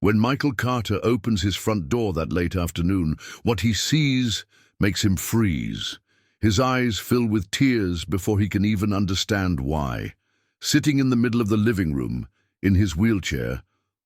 When Michael Carter opens his front door that late afternoon, what he sees makes him freeze. His eyes fill with tears before he can even understand why. Sitting in the middle of the living room, in his wheelchair,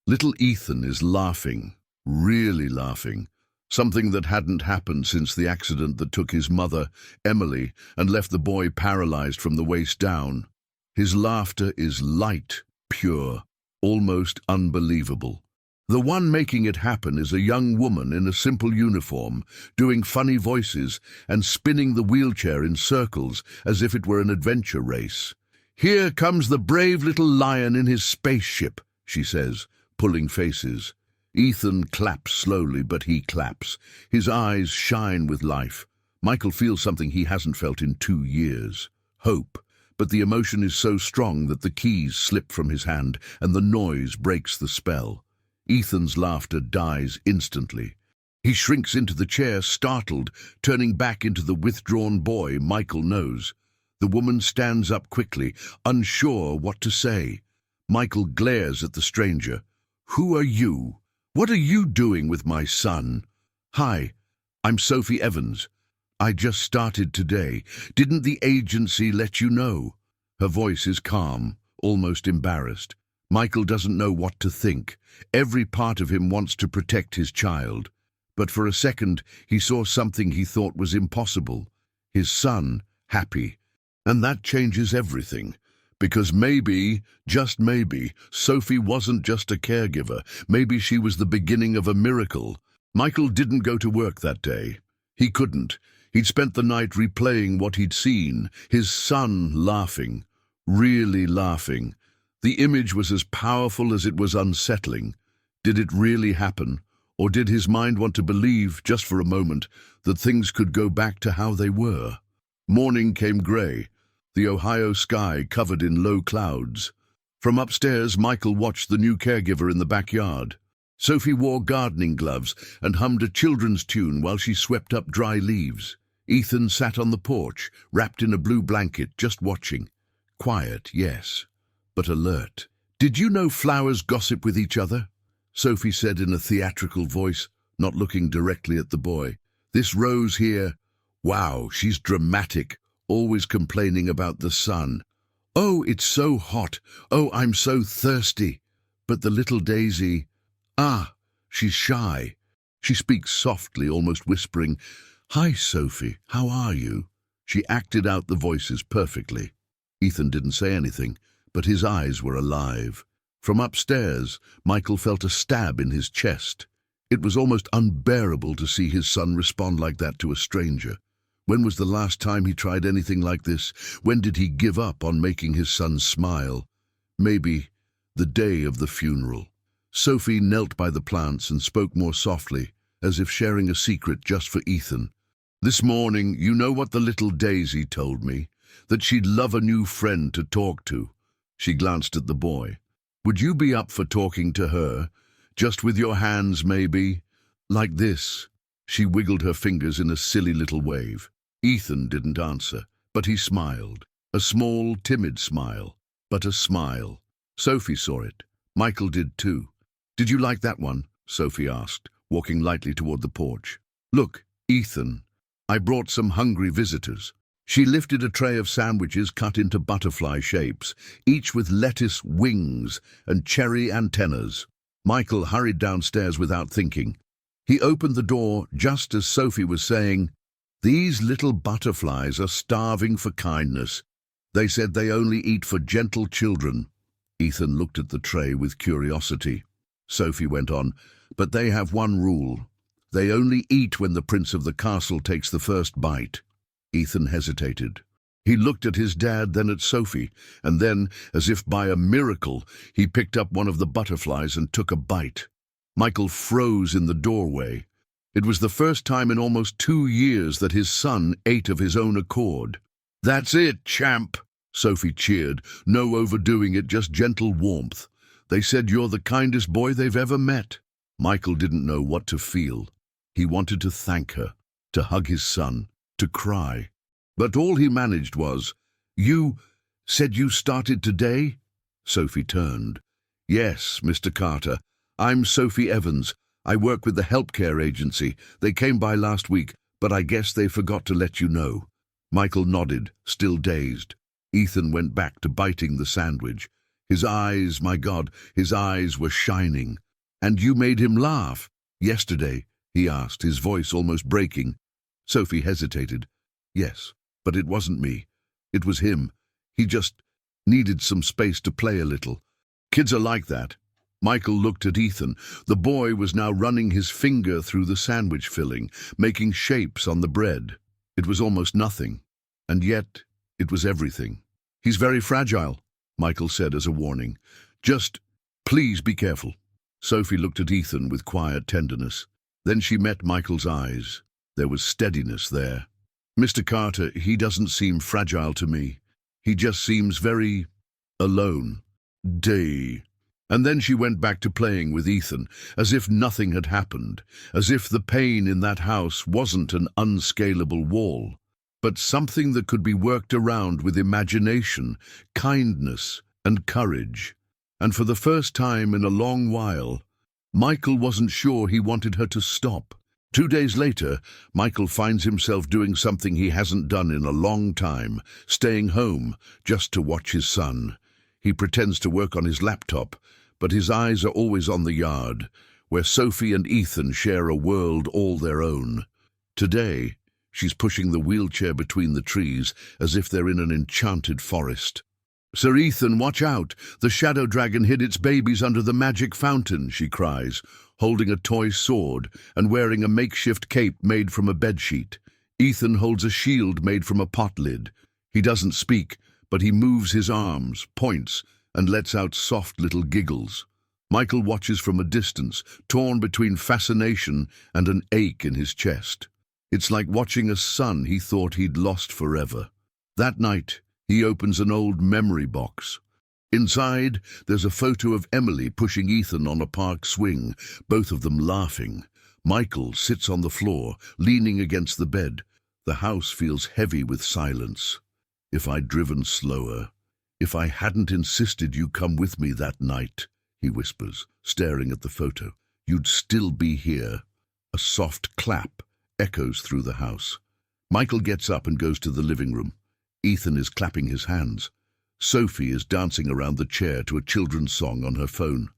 little Ethan is laughing, really laughing. Something that hadn't happened since the accident that took his mother, Emily, and left the boy paralyzed from the waist down. His laughter is light, pure, almost unbelievable. The one making it happen is a young woman in a simple uniform, doing funny voices and spinning the wheelchair in circles as if it were an adventure race. "Here comes the brave little lion in his spaceship," she says, pulling faces. Ethan claps slowly, but he claps. His eyes shine with life. Michael feels something he hasn't felt in 2 years. Hope. But the emotion is so strong that the keys slip from his hand and the noise breaks the spell. Ethan's laughter dies instantly. He shrinks into the chair, startled, turning back into the withdrawn boy Michael knows. The woman stands up quickly, unsure what to say. Michael glares at the stranger. "Who are you? What are you doing with my son?" "Hi, I'm Sophie Evans. I just started today. Didn't the agency let you know?" Her voice is calm, almost embarrassed. Michael doesn't know what to think. Every part of him wants to protect his child. But for a second, he saw something he thought was impossible. His son, happy. And that changes everything. Because maybe, just maybe, Sophie wasn't just a caregiver. Maybe she was the beginning of a miracle. Michael didn't go to work that day. He couldn't. He'd spent the night replaying what he'd seen. His son laughing. Really laughing. The image was as powerful as it was unsettling. Did it really happen? Or did his mind want to believe, just for a moment, that things could go back to how they were? Morning came grey, the Ohio sky covered in low clouds. From upstairs, Michael watched the new caregiver in the backyard. Sophie wore gardening gloves and hummed a children's tune while she swept up dry leaves. Ethan sat on the porch, wrapped in a blue blanket, just watching. Quiet, yes, but alert. "Did you know flowers gossip with each other?" Sophie said in a theatrical voice, not looking directly at the boy. "This rose here, wow, she's dramatic, always complaining about the sun. Oh, it's so hot. Oh, I'm so thirsty. But the little daisy, she's shy. She speaks softly, almost whispering, 'Hi, Sophie, how are you?' She acted out the voices perfectly." Ethan didn't say anything, but his eyes were alive. From upstairs, Michael felt a stab in his chest. It was almost unbearable to see his son respond like that to a stranger. When was the last time he tried anything like this? When did he give up on making his son smile? Maybe the day of the funeral. Sophie knelt by the plants and spoke more softly, as if sharing a secret just for Ethan. "This morning, you know what the little Daisy told me? That she'd love a new friend to talk to." She glanced at the boy. "Would you be up for talking to her? Just with your hands, maybe? Like this." She wiggled her fingers in a silly little wave. Ethan didn't answer, but he smiled. A small, timid smile, but a smile. Sophie saw it. Michael did too. "Did you like that one?" Sophie asked, walking lightly toward the porch. "Look, Ethan, I brought some hungry visitors." She lifted a tray of sandwiches cut into butterfly shapes, each with lettuce wings and cherry antennas. Michael hurried downstairs without thinking. He opened the door just as Sophie was saying, "These little butterflies are starving for kindness. They said they only eat for gentle children." Ethan looked at the tray with curiosity. Sophie went on, "But they have one rule. They only eat when the prince of the castle takes the first bite." Ethan hesitated. He looked at his dad, then at Sophie, and then, as if by a miracle, he picked up one of the butterflies and took a bite. Michael froze in the doorway. It was the first time in almost 2 years that his son ate of his own accord. "That's it, champ!" Sophie cheered. "No overdoing it, just gentle warmth. They said you're the kindest boy they've ever met." Michael didn't know what to feel. He wanted to thank her, to hug his son, to cry. But all he managed was, "You said you started today?" Sophie turned. "Yes, Mr. Carter. I'm Sophie Evans. I work with the Help Care Agency. They came by last week, but I guess they forgot to let you know." Michael nodded, still dazed. Ethan went back to biting the sandwich. His eyes, my God, his eyes were shining. "And you made him laugh?" "Yesterday?" he asked, his voice almost breaking. Sophie hesitated. "Yes, but it wasn't me. It was him. He just needed some space to play a little. Kids are like that." Michael looked at Ethan. The boy was now running his finger through the sandwich filling, making shapes on the bread. It was almost nothing, and yet it was everything. "He's very fragile," Michael said as a warning. "Just, please be careful." Sophie looked at Ethan with quiet tenderness. Then she met Michael's eyes. There was steadiness there. "Mr. Carter, he doesn't seem fragile to me. He just seems very alone. Day." And then she went back to playing with Ethan, as if nothing had happened, as if the pain in that house wasn't an unscalable wall, but something that could be worked around with imagination, kindness, and courage. And for the first time in a long while, Michael wasn't sure he wanted her to stop. 2 days later, Michael finds himself doing something he hasn't done in a long time, staying home just to watch his son. He pretends to work on his laptop, but his eyes are always on the yard, where Sophie and Ethan share a world all their own. Today, she's pushing the wheelchair between the trees, as if they're in an enchanted forest. "Sir Ethan, watch out! The shadow dragon hid its babies under the magic fountain," she cries, holding a toy sword and wearing a makeshift cape made from a bedsheet. Ethan holds a shield made from a pot lid. He doesn't speak, but he moves his arms, points, and lets out soft little giggles. Michael watches from a distance, torn between fascination and an ache in his chest. It's like watching a son he thought he'd lost forever. That night, he opens an old memory box. Inside, there's a photo of Emily pushing Ethan on a park swing, both of them laughing. Michael sits on the floor, leaning against the bed. The house feels heavy with silence. "If I'd driven slower, if I hadn't insisted you come with me that night," he whispers, staring at the photo, "you'd still be here." A soft clap echoes through the house. Michael gets up and goes to the living room. Ethan is clapping his hands. Sophie is dancing around the chair to a children's song on her phone.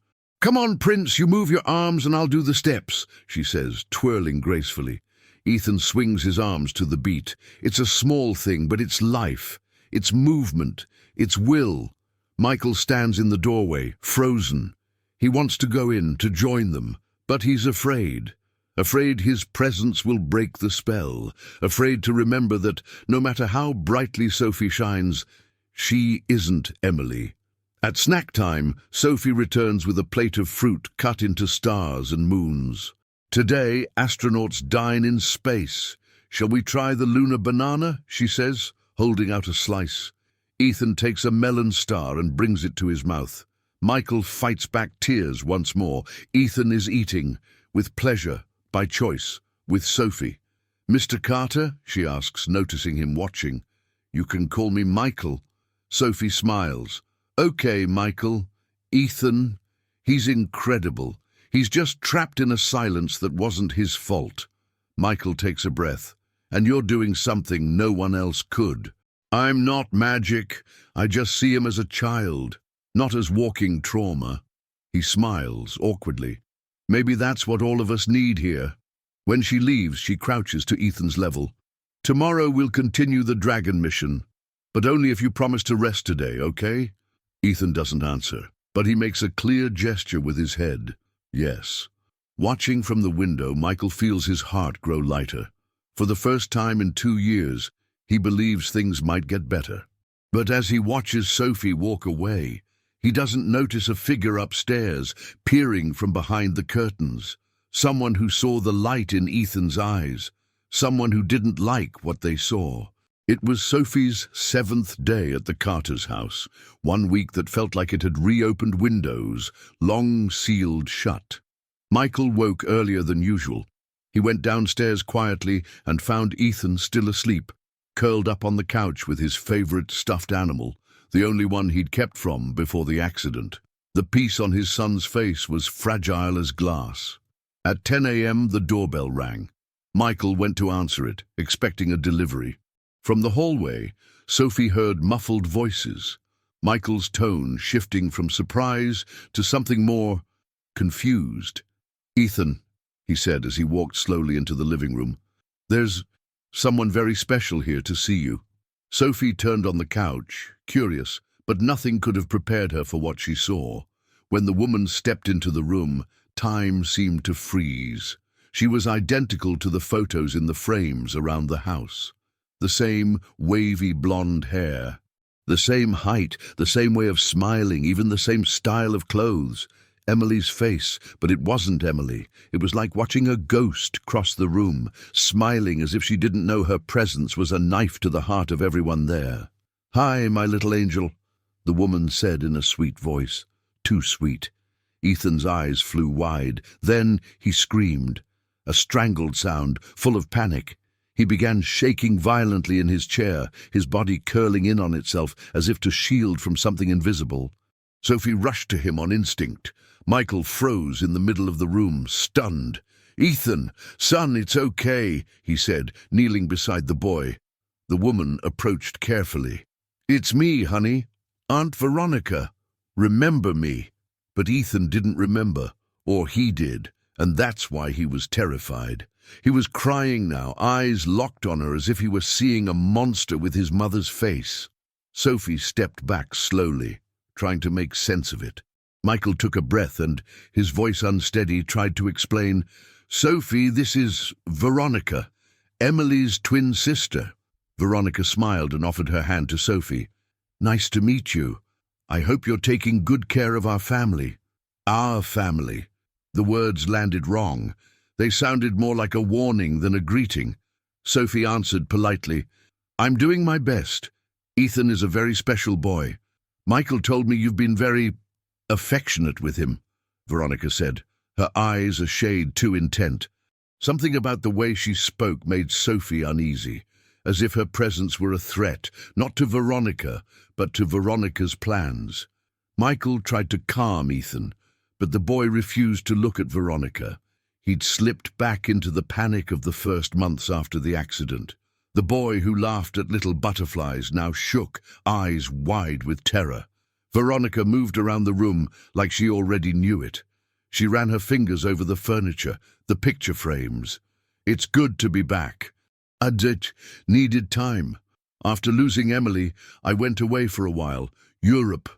"Come on, Prince, you move your arms and I'll do the steps," she says, twirling gracefully. Ethan swings his arms to the beat. It's a small thing, but it's life. It's movement. It's will. Michael stands in the doorway, frozen. He wants to go in, to join them, but he's afraid. Afraid his presence will break the spell. Afraid to remember that no matter how brightly Sophie shines, she isn't Emily. At snack time, Sophie returns with a plate of fruit cut into stars and moons. "Today, astronauts dine in space. Shall we try the lunar banana?" she says, holding out a slice. Ethan takes a melon star and brings it to his mouth. Michael fights back tears once more. Ethan is eating, with pleasure, by choice, with Sophie. "Mr. Carter?" she asks, noticing him watching. "You can call me Michael." Sophie smiles. "Okay, Michael. Ethan, he's incredible. He's just trapped in a silence that wasn't his fault." Michael takes a breath. "And you're doing something no one else could." "I'm not magic. I just see him as a child, not as walking trauma." He smiles awkwardly. "Maybe that's what all of us need here." When she leaves, she crouches to Ethan's level. "Tomorrow we'll continue the dragon mission, but only if you promise to rest today, okay?" Ethan doesn't answer, but he makes a clear gesture with his head. Yes. Watching from the window, Michael feels his heart grow lighter. For the first time in 2 years, he believes things might get better. But as he watches Sophie walk away, he doesn't notice a figure upstairs, peering from behind the curtains. Someone who saw the light in Ethan's eyes. Someone who didn't like what they saw. It was Sophie's 7th day at the Carter's house, 1 week that felt like it had reopened windows, long sealed shut. Michael woke earlier than usual. He went downstairs quietly and found Ethan still asleep, curled up on the couch with his favorite stuffed animal, the only one he'd kept from before the accident. The peace on his son's face was fragile as glass. At 10 a.m. the doorbell rang. Michael went to answer it, expecting a delivery. From the hallway, Sophie heard muffled voices, Michael's tone shifting from surprise to something more confused. "Ethan," he said as he walked slowly into the living room, "there's someone very special here to see you." Sophie turned on the couch, curious, but nothing could have prepared her for what she saw. When the woman stepped into the room, time seemed to freeze. She was identical to the photos in the frames around the house. The same wavy blonde hair, the same height, the same way of smiling, even the same style of clothes. Emily's face, but it wasn't Emily. It was like watching a ghost cross the room, smiling as if she didn't know her presence was a knife to the heart of everyone there. "Hi, my little angel," the woman said in a sweet voice. Too sweet. Ethan's eyes flew wide. Then he screamed. A strangled sound, full of panic. He began shaking violently in his chair, his body curling in on itself as if to shield from something invisible. Sophie rushed to him on instinct. Michael froze in the middle of the room, stunned. "Ethan, son, it's okay," he said, kneeling beside the boy. The woman approached carefully. "It's me, honey. Aunt Veronica. Remember me." But Ethan didn't remember, or he did, and that's why he was terrified. He was crying now, eyes locked on her as if he were seeing a monster with his mother's face. Sophie stepped back slowly, trying to make sense of it. Michael took a breath and, his voice unsteady, tried to explain, "Sophie, this is Veronica, Emily's twin sister." Veronica smiled and offered her hand to Sophie. "Nice to meet you. I hope you're taking good care of our family." "Our family." The words landed wrong. They sounded more like a warning than a greeting. Sophie answered politely, "I'm doing my best. Ethan is a very special boy. Michael told me you've been very affectionate with him," Veronica said, her eyes a shade too intent. Something about the way she spoke made Sophie uneasy, as if her presence were a threat, not to Veronica, but to Veronica's plans. Michael tried to calm Ethan, but the boy refused to look at Veronica. He'd slipped back into the panic of the first months after the accident. The boy who laughed at little butterflies now shook, eyes wide with terror. Veronica moved around the room like she already knew it. She ran her fingers over the furniture, the picture frames. "It's good to be back. I needed time. After losing Emily, I went away for a while, Europe,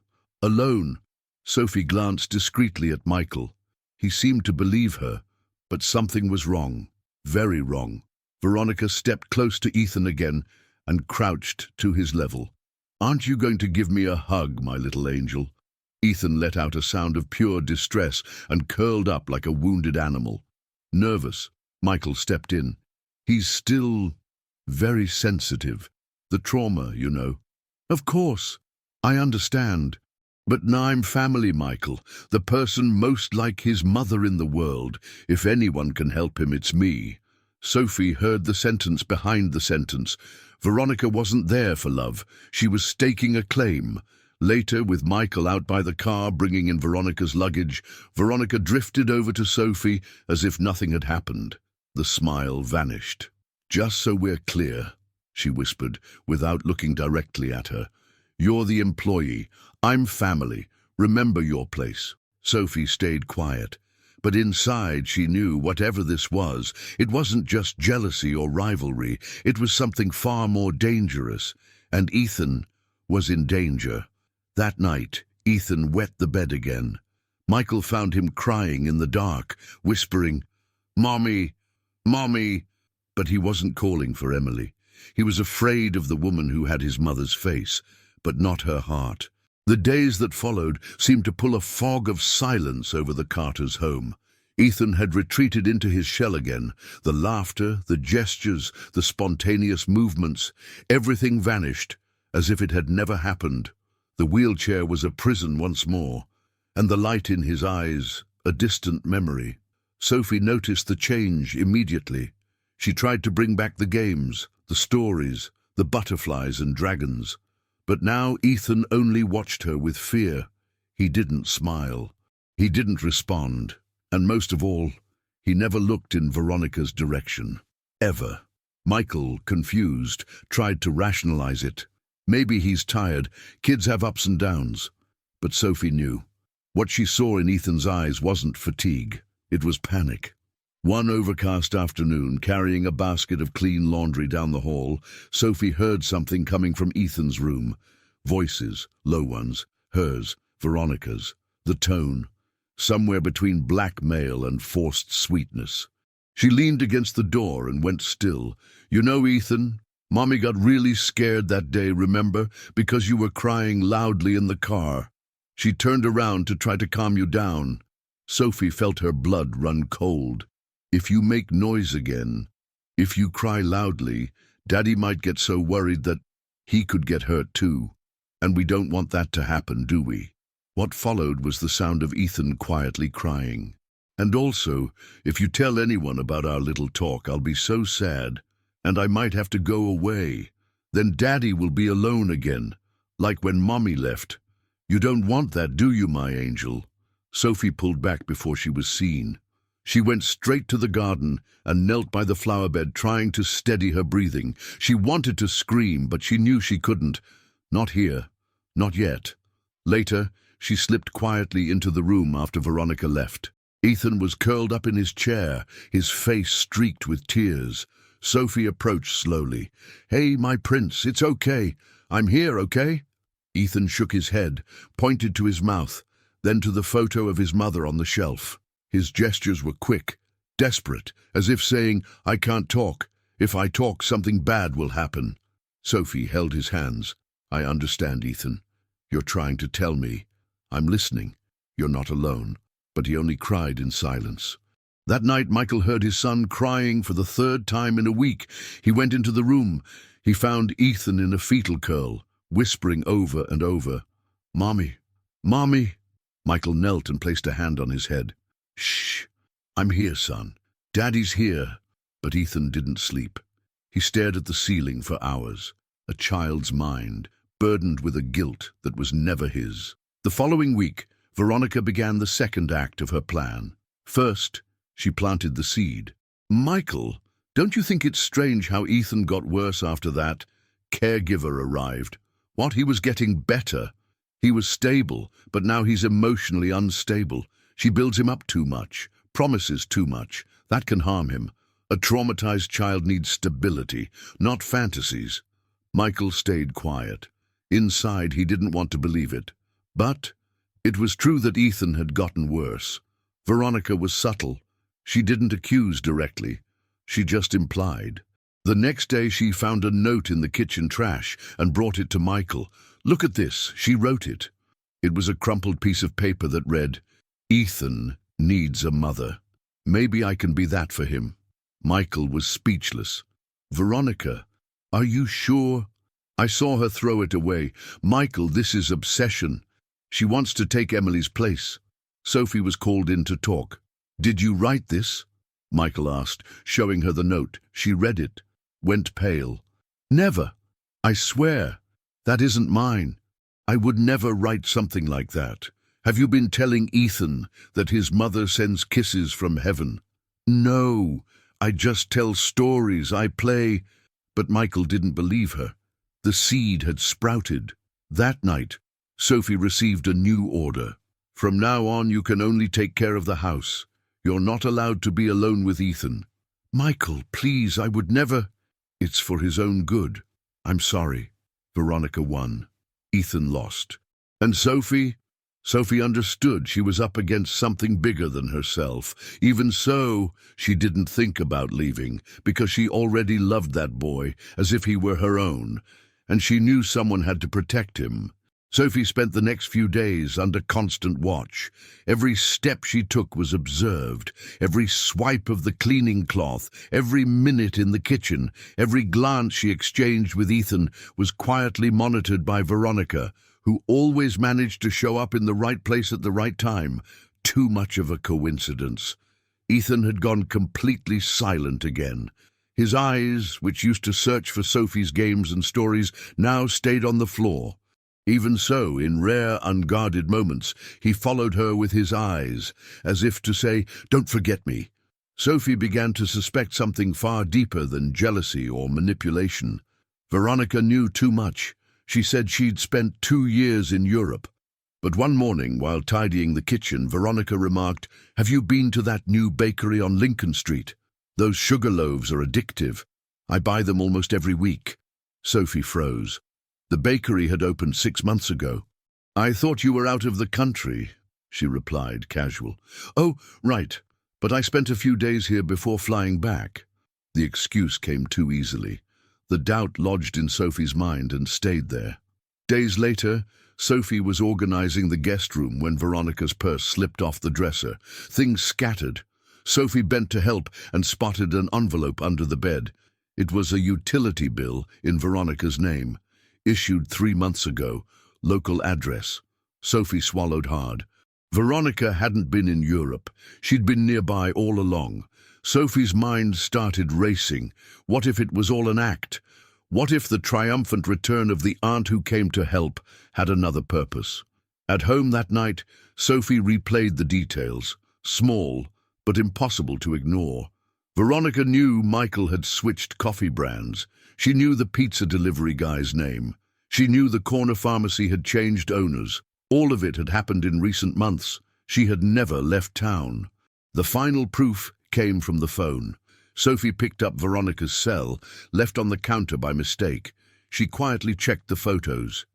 alone." Sophie glanced discreetly at Michael. He seemed to believe her, but something was wrong, very wrong. Veronica stepped close to Ethan again and crouched to his level. "Aren't you going to give me a hug, my little angel?" Ethan let out a sound of pure distress and curled up like a wounded animal. Nervous, Michael stepped in. "He's still very sensitive. The trauma, you know." "Of course, I understand. But now I'm family, Michael, the person most like his mother in the world. If anyone can help him, it's me." Sophie heard the sentence behind the sentence. Veronica wasn't there for love. She was staking a claim. Later, with Michael out by the car bringing in Veronica's luggage, Veronica drifted over to Sophie as if nothing had happened. The smile vanished. "Just so we're clear," she whispered, without looking directly at her. "You're the employee. I'm family. Remember your place." Sophie stayed quiet. But inside she knew whatever this was, it wasn't just jealousy or rivalry. It was something far more dangerous. And Ethan was in danger. That night, Ethan wet the bed again. Michael found him crying in the dark, whispering, "Mommy, Mommy." But he wasn't calling for Emily. He was afraid of the woman who had his mother's face, but not her heart. The days that followed seemed to pull a fog of silence over the Carters' home. Ethan had retreated into his shell again. The laughter, the gestures, the spontaneous movements, everything vanished, as if it had never happened. The wheelchair was a prison once more, and the light in his eyes a distant memory. Sophie noticed the change immediately. She tried to bring back the games, the stories, the butterflies and dragons. But now Ethan only watched her with fear. He didn't smile. He didn't respond. And most of all, he never looked in Veronica's direction. Ever. Michael, confused, tried to rationalize it. Maybe he's tired. Kids have ups and downs. But Sophie knew. What she saw in Ethan's eyes wasn't fatigue. It was panic. One overcast afternoon, carrying a basket of clean laundry down the hall, Sophie heard something coming from Ethan's room. Voices, low ones, hers, Veronica's. The tone, somewhere between blackmail and forced sweetness. She leaned against the door and went still. "You know, Ethan, Mommy got really scared that day, remember? Because you were crying loudly in the car. She turned around to try to calm you down." Sophie felt her blood run cold. "If you make noise again, if you cry loudly, Daddy might get so worried that he could get hurt too. And we don't want that to happen, do we?" What followed was the sound of Ethan quietly crying. "And also, if you tell anyone about our little talk, I'll be so sad, and I might have to go away. Then Daddy will be alone again, like when Mommy left. You don't want that, do you, my angel?" Sophie pulled back before she was seen. She went straight to the garden and knelt by the flower bed, trying to steady her breathing. She wanted to scream, but she knew she couldn't. Not here. Not yet. Later, she slipped quietly into the room after Veronica left. Ethan was curled up in his chair, his face streaked with tears. Sophie approached slowly. "Hey, my prince, it's okay. I'm here, okay?" Ethan shook his head, pointed to his mouth, then to the photo of his mother on the shelf. His gestures were quick, desperate, as if saying, "I can't talk. If I talk, something bad will happen." Sophie held his hands. "I understand, Ethan. You're trying to tell me. I'm listening. You're not alone." But he only cried in silence. That night, Michael heard his son crying for the third time in a week. He went into the room. He found Ethan in a fetal curl, whispering over and over, "Mommy, Mommy." Michael knelt and placed a hand on his head. "Shh, I'm here, son. Daddy's here." But Ethan didn't sleep. He stared at the ceiling for hours, a child's mind, burdened with a guilt that was never his. The following week, Veronica began the second act of her plan. First, she planted the seed. "Michael, don't you think it's strange how Ethan got worse after that? Caregiver arrived. What, he was getting better? He was stable, but now he's emotionally unstable. She builds him up too much, promises too much. That can harm him. A traumatized child needs stability, not fantasies." Michael stayed quiet. Inside, he didn't want to believe it. But it was true that Ethan had gotten worse. Veronica was subtle. She didn't accuse directly. She just implied. The next day, she found a note in the kitchen trash and brought it to Michael. "Look at this," she wrote it. It was a crumpled piece of paper that read, "Ethan needs a mother. Maybe I can be that for him." Michael was speechless. "Veronica, are you sure?" I saw her throw it away. "Michael, this is obsession. She wants to take Emily's place." Sophie was called in to talk. "Did you write this?" Michael asked, showing her the note. She read it, went pale. "Never. I swear. That isn't mine. I would never write something like that. Have you been telling Ethan that his mother sends kisses from heaven?" "No. I just tell stories. I play." But Michael didn't believe her. The seed had sprouted. That night, Sophie received a new order. "From now on, you can only take care of the house. You're not allowed to be alone with Ethan." "Michael, please, I would never." "It's for his own good. I'm sorry." Veronica won. Ethan lost. And Sophie? Sophie understood she was up against something bigger than herself. Even so, she didn't think about leaving, because she already loved that boy as if he were her own, and she knew someone had to protect him. Sophie spent the next few days under constant watch. Every step she took was observed, every swipe of the cleaning cloth, every minute in the kitchen, every glance she exchanged with Ethan was quietly monitored by Veronica, who always managed to show up in the right place at the right time. Too much of a coincidence. Ethan had gone completely silent again. His eyes, which used to search for Sophie's games and stories, now stayed on the floor. Even so, in rare, unguarded moments, he followed her with his eyes, as if to say, "Don't forget me." Sophie began to suspect something far deeper than jealousy or manipulation. Veronica knew too much. She said she'd spent 2 years in Europe. But one morning, while tidying the kitchen, Veronica remarked, "Have you been to that new bakery on Lincoln Street? Those sugar loaves are addictive. I buy them almost every week." Sophie froze. The bakery had opened 6 months ago. "I thought you were out of the country," she replied, casual. "Oh, right, but I spent a few days here before flying back." The excuse came too easily. The doubt lodged in Sophie's mind and stayed there. Days later, Sophie was organizing the guest room when Veronica's purse slipped off the dresser. Things scattered. Sophie bent to help and spotted an envelope under the bed. It was a utility bill in Veronica's name. Issued 3 months ago, local address. Sophie swallowed hard. Veronica hadn't been in Europe. She'd been nearby all along. Sophie's mind started racing. What if it was all an act? What if the triumphant return of the aunt who came to help had another purpose? At home that night, Sophie replayed the details. Small, but impossible to ignore. Veronica knew Michael had switched coffee brands. She knew the pizza delivery guy's name. She knew the corner pharmacy had changed owners. All of it had happened in recent months. She had never left town. The final proof came from the phone. Sophie picked up Veronica's cell, left on the counter by mistake. She quietly checked the photos.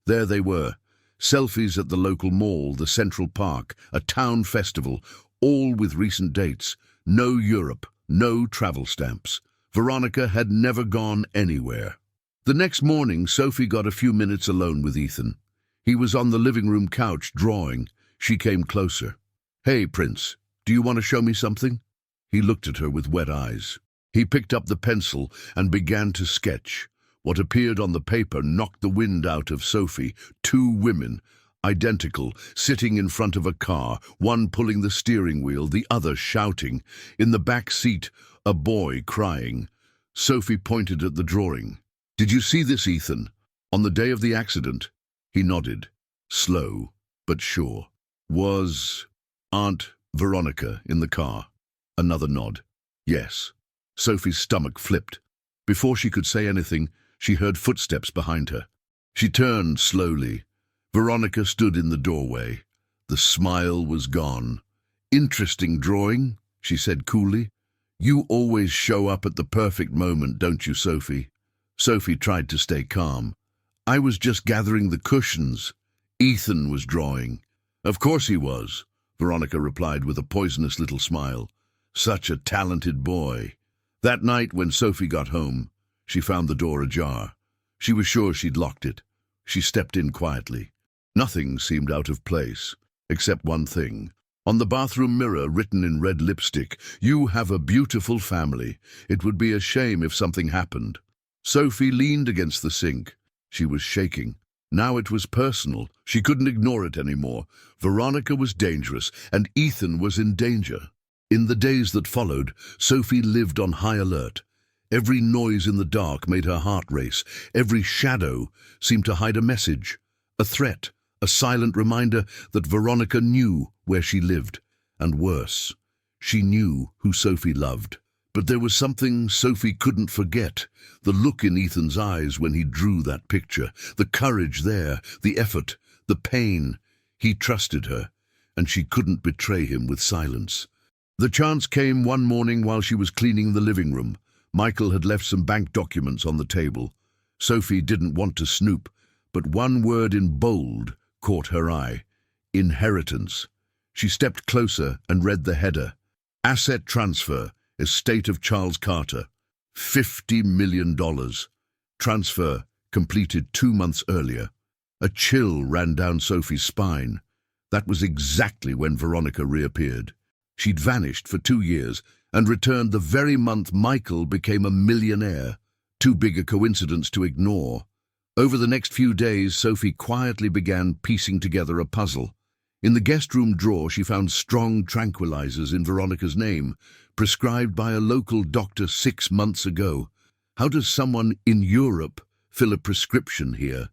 There they were. Selfies at the local mall, the Central Park, a town festival, all with recent dates. No Europe, no travel stamps. Veronica had never gone anywhere. The next morning, Sophie got a few minutes alone with Ethan. He was on the living room couch, drawing. She came closer. "Hey, Prince, do you want to show me something?" He looked at her with wet eyes. He picked up the pencil and began to sketch. What appeared on the paper knocked the wind out of Sophie. 2 women, identical, sitting in front of a car, one pulling the steering wheel, the other shouting. In the back seat, a boy crying. Sophie pointed at the drawing. "Did you see this, Ethan? On the day of the accident?" He nodded, slow but sure. "Was Aunt Veronica in the car?" Another nod. "Yes." Sophie's stomach flipped. Before she could say anything, she heard footsteps behind her. She turned slowly. Veronica stood in the doorway. The smile was gone. "Interesting drawing," she said coolly. "You always show up at the perfect moment, don't you, Sophie?" Sophie tried to stay calm. "I was just gathering the cushions. Ethan was drawing." "Of course he was," Veronica replied with a poisonous little smile. "Such a talented boy." That night, when Sophie got home, she found the door ajar. She was sure she'd locked it. She stepped in quietly. Nothing seemed out of place, except one thing. On the bathroom mirror, written in red lipstick, "You have a beautiful family. It would be a shame if something happened." Sophie leaned against the sink. She was shaking. Now it was personal. She couldn't ignore it anymore. Veronica was dangerous, and Ethan was in danger. In the days that followed, Sophie lived on high alert. Every noise in the dark made her heart race. Every shadow seemed to hide a message, a threat, a silent reminder that Veronica knew where she lived. And worse, she knew who Sophie loved. But there was something Sophie couldn't forget. The look in Ethan's eyes when he drew that picture. The courage there, the effort, the pain. He trusted her, and she couldn't betray him with silence. The chance came one morning while she was cleaning the living room. Michael had left some bank documents on the table. Sophie didn't want to snoop, but one word in bold caught her eye. Inheritance. She stepped closer and read the header. Asset transfer, estate of Charles Carter. $50 million. Transfer completed 2 months earlier. A chill ran down Sophie's spine. That was exactly when Veronica reappeared. She'd vanished for 2 years and returned the very month Michael became a millionaire. Too big a coincidence to ignore. Over the next few days, Sophie quietly began piecing together a puzzle. In the guest room drawer, she found strong tranquilizers in Veronica's name, prescribed by a local doctor 6 months ago. How does someone in Europe fill a prescription here?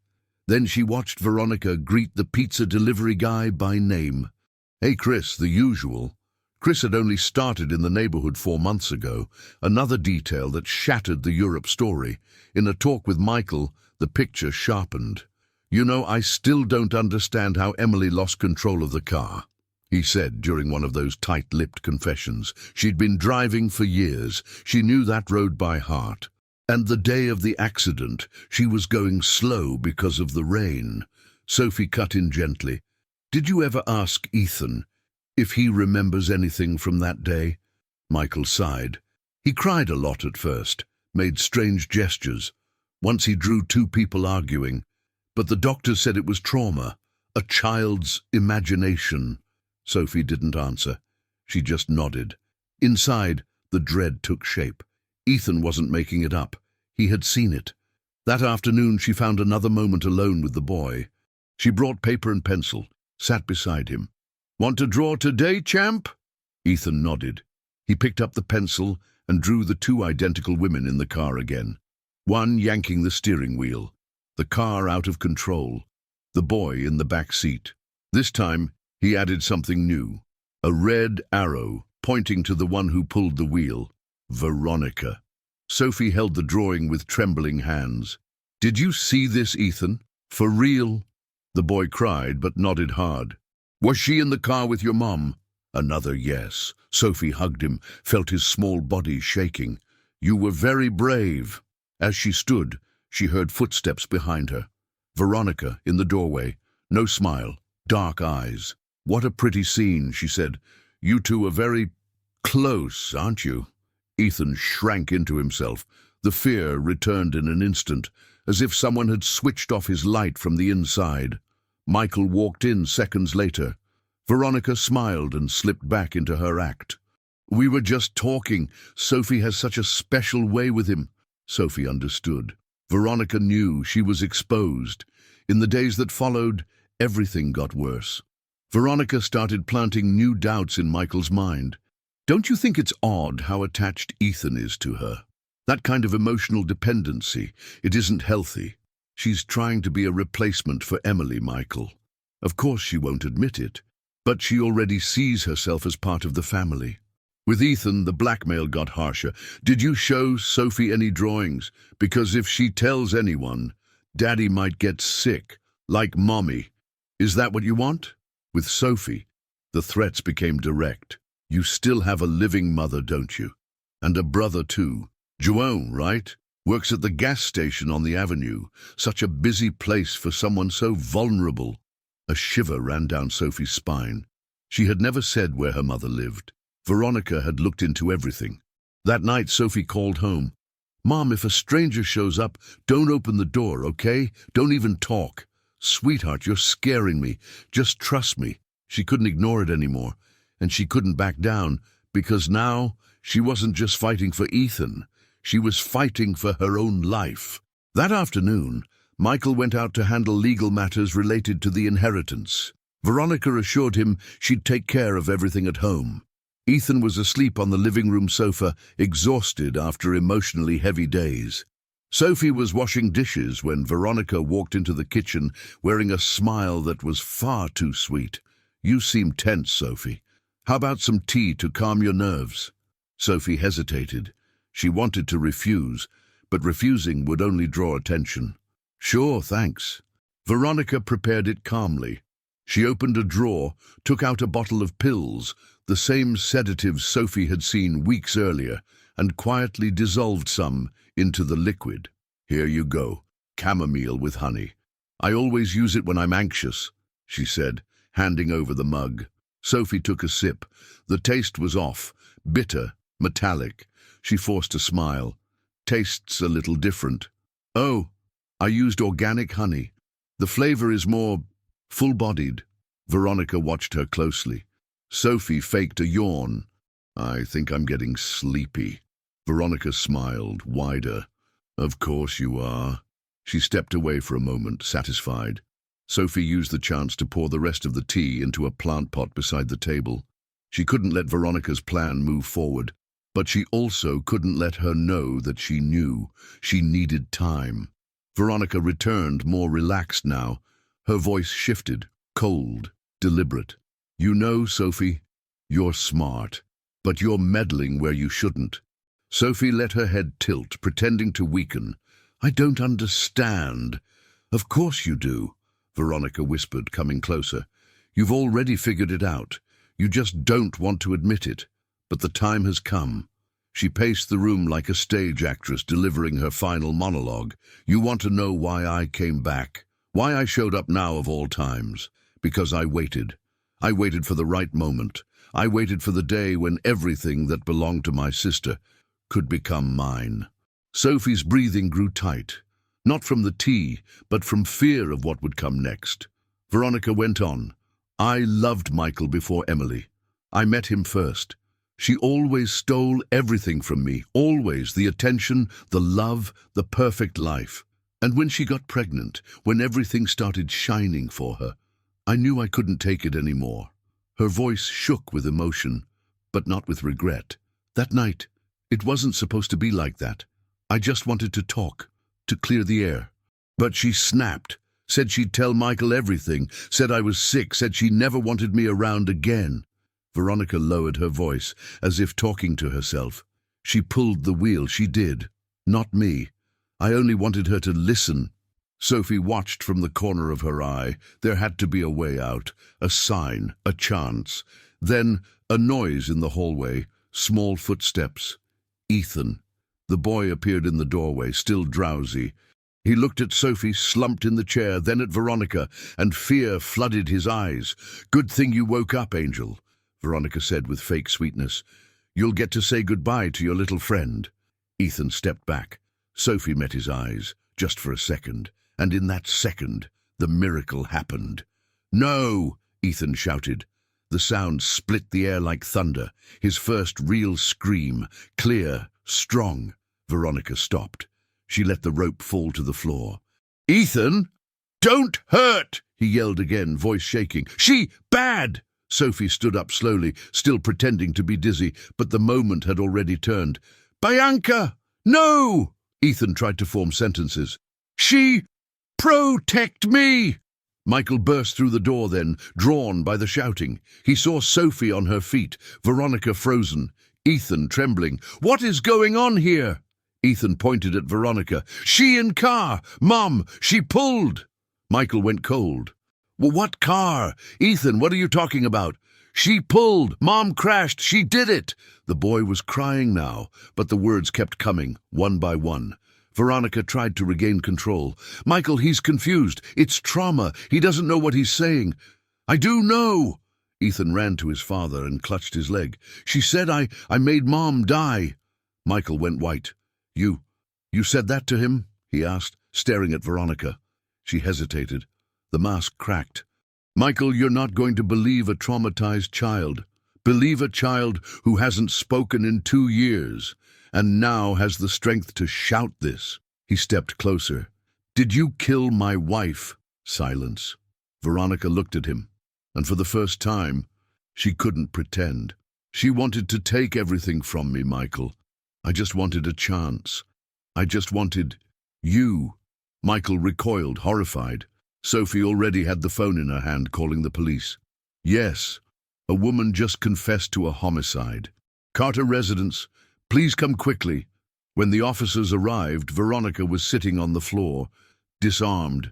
Then she watched Veronica greet the pizza delivery guy by name. "Hey, Chris," the usual. Chris had only started in the neighborhood 4 months ago, another detail that shattered the Europe story. In a talk with Michael, the picture sharpened. "You know, I still don't understand how Emily lost control of the car," he said during one of those tight-lipped confessions. She'd been driving for years. She knew that road by heart. And the day of the accident, she was going slow because of the rain. Sophie cut in gently. "Did you ever ask Ethan if he remembers anything from that day?" Michael sighed. "He cried a lot at first, made strange gestures. Once he drew 2 people arguing. But the doctor said it was trauma, a child's imagination." Sophie didn't answer. She just nodded. Inside, the dread took shape. Ethan wasn't making it up. He had seen it. That afternoon, she found another moment alone with the boy. She brought paper and pencil, sat beside him. "Want to draw today, champ?" Ethan nodded. He picked up the pencil and drew the 2 identical women in the car again. One yanking the steering wheel, the car out of control, the boy in the back seat. This time, he added something new. A red arrow pointing to the one who pulled the wheel. Veronica. Sophie held the drawing with trembling hands. "Did you see this, Ethan? For real?" The boy cried but nodded hard. "Was she in the car with your mom?" Another yes. Sophie hugged him, felt his small body shaking. "You were very brave." As she stood, she heard footsteps behind her. Veronica in the doorway, no smile, dark eyes. "What a pretty scene," she said. "You 2 are very close, aren't you?" Ethan shrank into himself. The fear returned in an instant, as if someone had switched off his light from the inside. Michael walked in seconds later. Veronica smiled and slipped back into her act. "We were just talking. Sophie has such a special way with him." Sophie understood. Veronica knew she was exposed. In the days that followed, everything got worse. Veronica started planting new doubts in Michael's mind. "Don't you think it's odd how attached Ethan is to her? That kind of emotional dependency, it isn't healthy. She's trying to be a replacement for Emily, Michael. Of course she won't admit it, but she already sees herself as part of the family." With Ethan, the blackmail got harsher. "Did you show Sophie any drawings? Because if she tells anyone, Daddy might get sick, like Mommy. Is that what you want?" With Sophie, the threats became direct. "You still have a living mother, don't you? And a brother too. Joan, right? Works at the gas station on the avenue. Such a busy place for someone so vulnerable." A shiver ran down Sophie's spine. She had never said where her mother lived. Veronica had looked into everything. That night, Sophie called home. "Mom, if a stranger shows up, don't open the door, okay? Don't even talk. Sweetheart, you're scaring me. Just trust me." She couldn't ignore it anymore, and she couldn't back down, because now she wasn't just fighting for Ethan. She was fighting for her own life. That afternoon, Michael went out to handle legal matters related to the inheritance. Veronica assured him she'd take care of everything at home. Ethan was asleep on the living room sofa, exhausted after emotionally heavy days. Sophie was washing dishes when Veronica walked into the kitchen wearing a smile that was far too sweet. "You seem tense, Sophie. How about some tea to calm your nerves?" Sophie hesitated. She wanted to refuse, but refusing would only draw attention. "Sure, thanks." Veronica prepared it calmly. She opened a drawer, took out a bottle of pills, the same sedatives Sophie had seen weeks earlier, and quietly dissolved some into the liquid. "Here you go, chamomile with honey. I always use it when I'm anxious," she said, handing over the mug. Sophie took a sip. The taste was off, bitter, metallic. She forced a smile. "Tastes a little different." "Oh, I used organic honey. The flavor is more full-bodied." Veronica watched her closely. Sophie faked a yawn. "I think I'm getting sleepy." Veronica smiled, wider. "Of course you are." She stepped away for a moment, satisfied. Sophie used the chance to pour the rest of the tea into a plant pot beside the table. She couldn't let Veronica's plan move forward, but she also couldn't let her know that she knew she needed time. Veronica returned, more relaxed now. Her voice shifted, cold, deliberate. You know, Sophie, you're smart, but you're meddling where you shouldn't. Sophie let her head tilt, pretending to weaken. I don't understand. Of course you do, Veronica whispered, coming closer. You've already figured it out. You just don't want to admit it. But the time has come. She paced the room like a stage actress delivering her final monologue. You want to know why I came back? Why I showed up now of all times? Because I waited. I waited for the right moment. I waited for the day when everything that belonged to my sister could become mine. Sophie's breathing grew tight, not from the tea, but from fear of what would come next. Veronica went on. I loved Michael before Emily. I met him first. She always stole everything from me, always, the attention, the love, the perfect life. And when she got pregnant, when everything started shining for her, I knew I couldn't take it anymore. Her voice shook with emotion, but not with regret. That night, it wasn't supposed to be like that. I just wanted to talk, to clear the air. But she snapped, said she'd tell Michael everything, said I was sick, said she never wanted me around again. Veronica lowered her voice, as if talking to herself. She pulled the wheel, she did. Not me. I only wanted her to listen. Sophie watched from the corner of her eye. There had to be a way out, a sign, a chance. Then a noise in the hallway, small footsteps. Ethan. The boy appeared in the doorway, still drowsy. He looked at Sophie, slumped in the chair, then at Veronica, and fear flooded his eyes. Good thing you woke up, Angel, Veronica said with fake sweetness. You'll get to say goodbye to your little friend. Ethan stepped back. Sophie met his eyes, just for a second, and in that second, the miracle happened. No! Ethan shouted. The sound split the air like thunder, his first real scream, clear, strong. Veronica stopped. She let the rope fall to the floor. Ethan! Don't hurt! He yelled again, voice shaking. She bad! Sophie stood up slowly, still pretending to be dizzy, but the moment had already turned. Bianca! No! Ethan tried to form sentences. She protect me! Michael burst through the door then, drawn by the shouting. He saw Sophie on her feet, Veronica frozen, Ethan trembling. What is going on here? Ethan pointed at Veronica. She in car! Mom, she pulled! Michael went cold. Well, what car? Ethan, what are you talking about? She pulled! Mom crashed! She did it! The boy was crying now, but the words kept coming, one by one. Veronica tried to regain control. Michael, he's confused. It's trauma. He doesn't know what he's saying. I do know! Ethan ran to his father and clutched his leg. She said I made Mom die. Michael went white. You said that to him? He asked, staring at Veronica. She hesitated. The mask cracked. Michael, you're not going to believe a traumatized child. Believe a child who hasn't spoken in 2 years, and now has the strength to shout this. He stepped closer. Did you kill my wife? Silence. Veronica looked at him, and for the first time, she couldn't pretend. She wanted to take everything from me, Michael. I just wanted a chance. I just wanted you. Michael recoiled, horrified. Sophie already had the phone in her hand, calling the police. Yes, a woman just confessed to a homicide. Carter residence, please come quickly. When the officers arrived, Veronica was sitting on the floor, disarmed,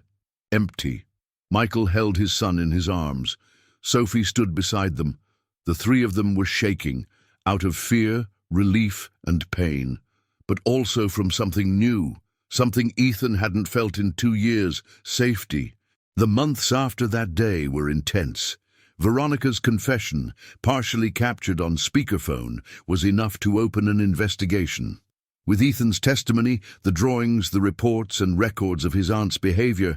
empty. Michael held his son in his arms. Sophie stood beside them. The three of them were shaking, out of fear, relief, and pain, but also from something new, something Ethan hadn't felt in 2 years, safety. The months after that day were intense. Veronica's confession, partially captured on speakerphone, was enough to open an investigation. With Ethan's testimony, the drawings, the reports, and records of his aunt's behavior,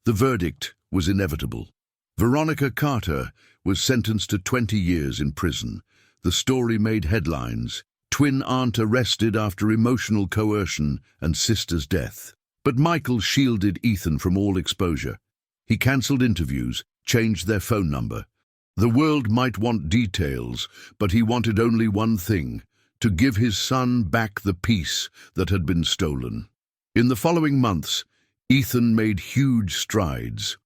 the verdict was inevitable. Veronica Carter was sentenced to 20 years in prison. The story made headlines. Twin aunt arrested after emotional coercion and sister's death. But Michael shielded Ethan from all exposure. He cancelled interviews, changed their phone number. The world might want details, but he wanted only one thing, to give his son back the peace that had been stolen. In the following months, Ethan made huge strides.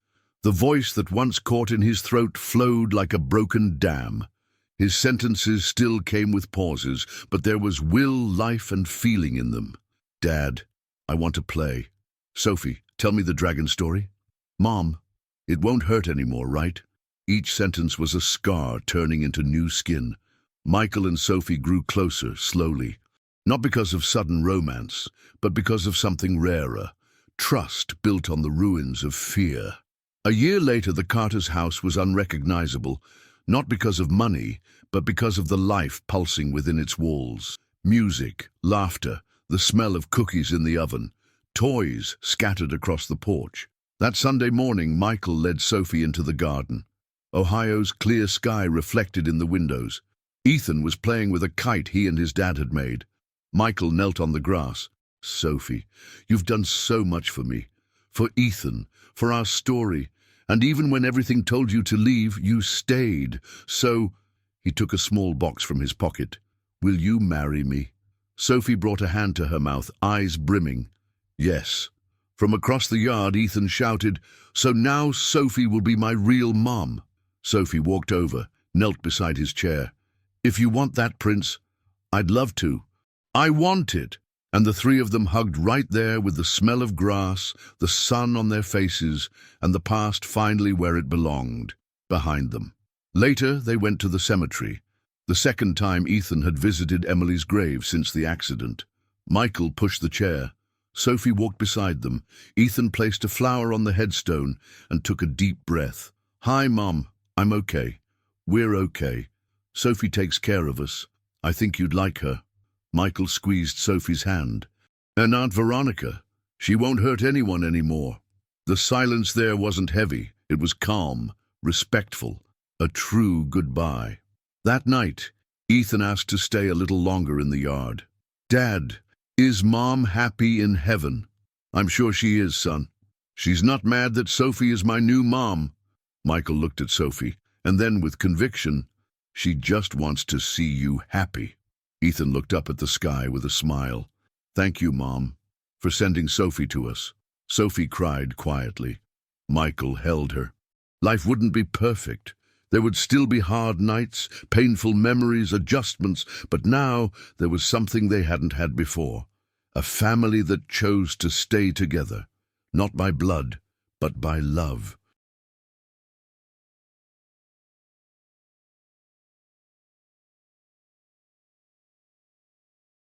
The voice that once caught in his throat flowed like a broken dam. His sentences still came with pauses, but there was will, life, and feeling in them. Dad, I want to play. Sophie, tell me the dragon story. Mom, it won't hurt anymore, right? Each sentence was a scar turning into new skin. Michael and Sophie grew closer, slowly. Not because of sudden romance, but because of something rarer. Trust built on the ruins of fear. A year later, the Carter's house was unrecognizable, not because of money, but because of the life pulsing within its walls. Music, laughter, the smell of cookies in the oven, toys scattered across the porch. That Sunday morning, Michael led Sophie into the garden. Ohio's clear sky reflected in the windows. Ethan was playing with a kite he and his dad had made. Michael knelt on the grass. Sophie, you've done so much for me, for Ethan, for our story, and even when everything told you to leave, you stayed. So, he took a small box from his pocket. Will you marry me? Sophie brought a hand to her mouth, eyes brimming. Yes. From across the yard, Ethan shouted, so now Sophie will be my real mom. Sophie walked over, knelt beside his chair. If you want that, Prince, I'd love to. I want it. And the three of them hugged right there with the smell of grass, the sun on their faces, and the past finally where it belonged, behind them. Later, they went to the cemetery. The second time Ethan had visited Emily's grave since the accident. Michael pushed the chair. Sophie walked beside them. Ethan placed a flower on the headstone and took a deep breath. Hi, Mom. I'm okay. We're okay. Sophie takes care of us. I think you'd like her. Michael squeezed Sophie's hand. And Aunt Veronica. She won't hurt anyone anymore. The silence there wasn't heavy. It was calm, respectful, a true goodbye. That night, Ethan asked to stay a little longer in the yard. Dad, is Mom happy in heaven? I'm sure she is, son. She's not mad that Sophie is my new mom. Michael looked at Sophie, and then with conviction, she just wants to see you happy. Ethan looked up at the sky with a smile. Thank you, Mom, for sending Sophie to us. Sophie cried quietly. Michael held her. Life wouldn't be perfect. There would still be hard nights, painful memories, adjustments, but now there was something they hadn't had before. A family that chose to stay together, not by blood, but by love.